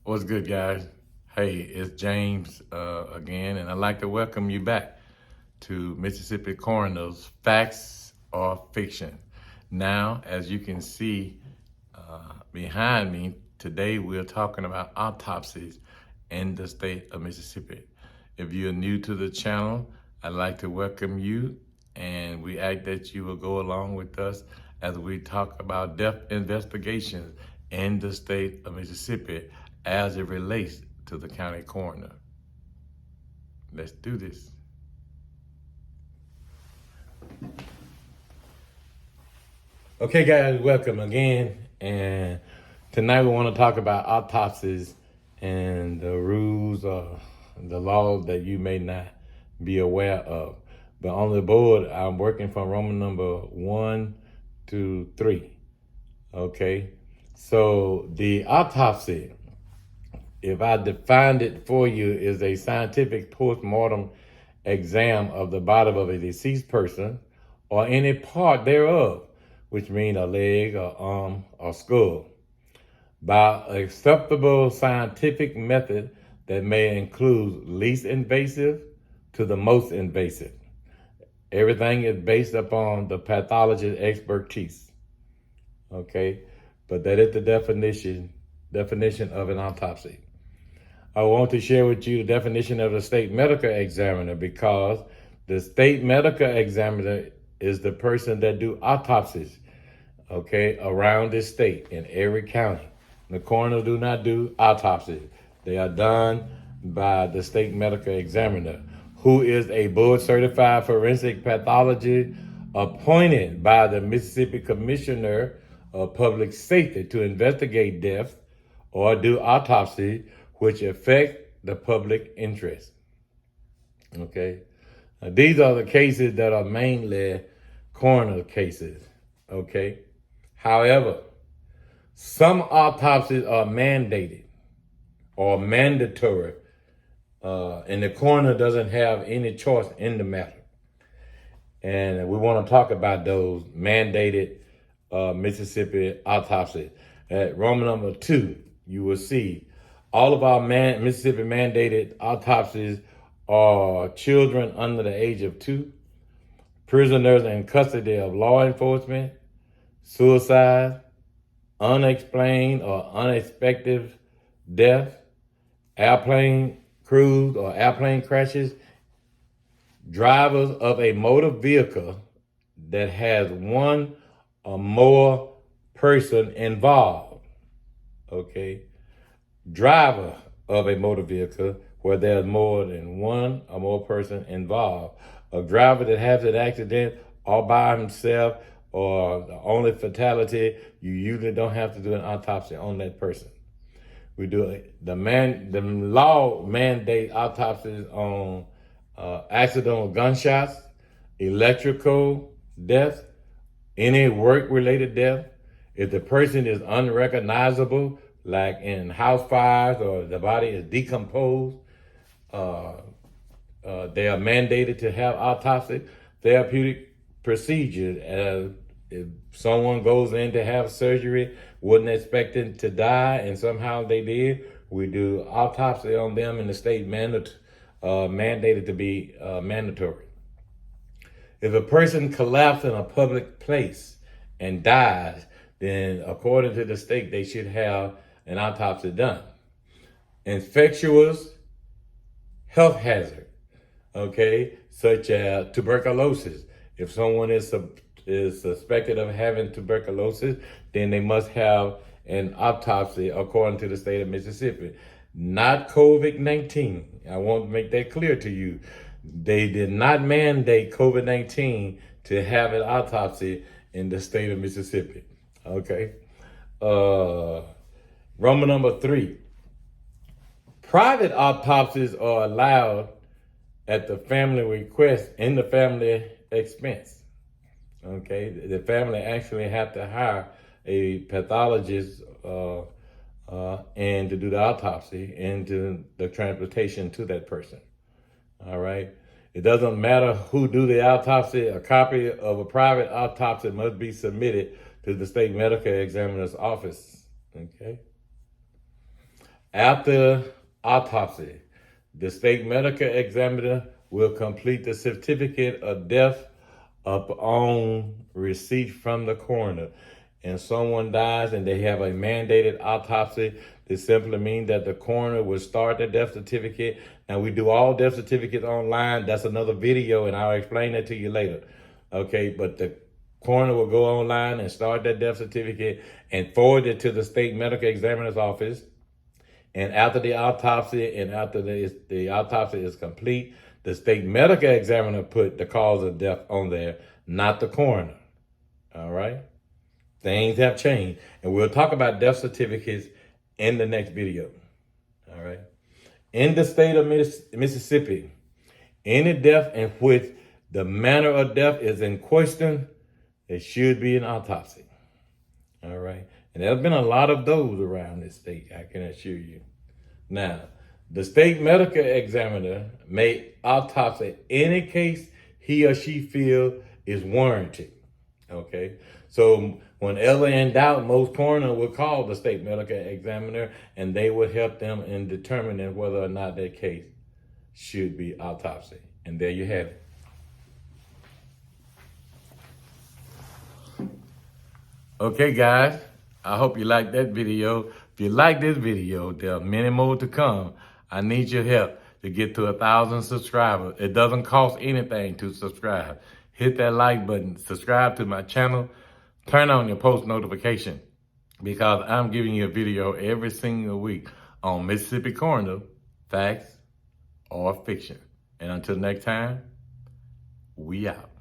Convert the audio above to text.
What's good, guys? Hey, it's James again, and I'd like to welcome you back to Mississippi Coroner's Facts or Fiction. Now, as you can see behind me, today we're talking about autopsies in the state of Mississippi. If you're new to the channel, I'd like to welcome you, and we ask that you will go along with us as we talk about death investigations in the state of Mississippi as it relates to the county coroner. Let's do this. Okay, guys, welcome again. And tonight we want to talk about autopsies and the rules or the laws that you may not be aware of. But on the board, I'm working from Roman number 1 to 3. Okay, so the autopsy, if I defined it for you, is a scientific post-mortem exam of the body of a deceased person or any part thereof, which means a leg, or arm, or skull, by an acceptable scientific method that may include least invasive to the most invasive. Everything is based upon the pathologist's expertise. Okay, but that is the definition of an autopsy. I want to share with you the definition of the state medical examiner, because the state medical examiner is the person that do autopsies, okay, around the state in every county. The coroner do not do autopsies. They are done by the state medical examiner, who is a board certified forensic pathologist appointed by the Mississippi Commissioner of Public Safety to investigate death or do autopsy which affect the public interest. Okay, now, these are the cases that are mainly coroner cases. Okay, however, some autopsies are mandated or mandatory, and the coroner doesn't have any choice in the matter. And we want to talk about those mandated Mississippi autopsies. At Roman number 2, you will see all of our Mississippi mandated autopsies are children under the age of 2, prisoners in custody of law enforcement, suicide, unexplained or unexpected death, airplane crews or airplane crashes, drivers of a motor vehicle that has one or more person involved. Okay, driver of a motor vehicle where there's more than one or more person involved. A driver that has an accident all by himself or the only fatality, you usually don't have to do an autopsy on that person. We do the law mandate autopsies on accidental gunshots, electrical death, any work-related death. If the person is unrecognizable, like in house fires or the body is decomposed, they are mandated to have autopsy. Therapeutic procedures, as if someone goes in to have surgery, wasn't expecting to die, and somehow they did, we do autopsy on them in the state mandated to be mandatory. If a person collapses in a public place and dies, then according to the state, they should have an autopsy done. Infectious health hazard, okay, such as tuberculosis. If someone is suspected of having tuberculosis, then they must have an autopsy according to the state of Mississippi. Not COVID-19. I want to make that clear to you. They did not mandate COVID-19 to have an autopsy in the state of Mississippi. Okay. Roman number 3. Private autopsies are allowed at the family request in the family expense. Okay. The family actually have to hire a pathologist and to do the autopsy and to the transportation to that person. All right. It doesn't matter who do the autopsy. A copy of a private autopsy must be submitted to the state medical examiner's office. Okay. After autopsy, the state medical examiner will complete the certificate of death upon receipt from the coroner. And someone dies and they have a mandated autopsy, this simply means that the coroner will start the death certificate. Now, we do all death certificates online. That's another video, and I'll explain that to you later. Okay, but the coroner will go online and start that death certificate and forward it to the state medical examiner's office. And after the autopsy and after the autopsy is complete, the state medical examiner put the cause of death on there, not the coroner. All right? Things have changed. And we'll talk about death certificates in the next video. All right? In the state of Mississippi, any death in which the manner of death is in question, it should be an autopsy. All right? And there's been a lot of those around this state, I can assure you. Now, the state medical examiner may autopsy any case he or she feel is warranted. Okay? So whenever in doubt, most coroner will call the state medical examiner and they will help them in determining whether or not their case should be autopsy. And there you have it. Okay, guys, I hope you liked that video. If you like this video, there are many more to come. I need your help to get to 1,000 subscribers. It doesn't cost anything to subscribe. Hit that like button, subscribe to my channel, turn on your post notification because I'm giving you a video every single week on Mississippi coroner, facts or fiction. And until next time, we out.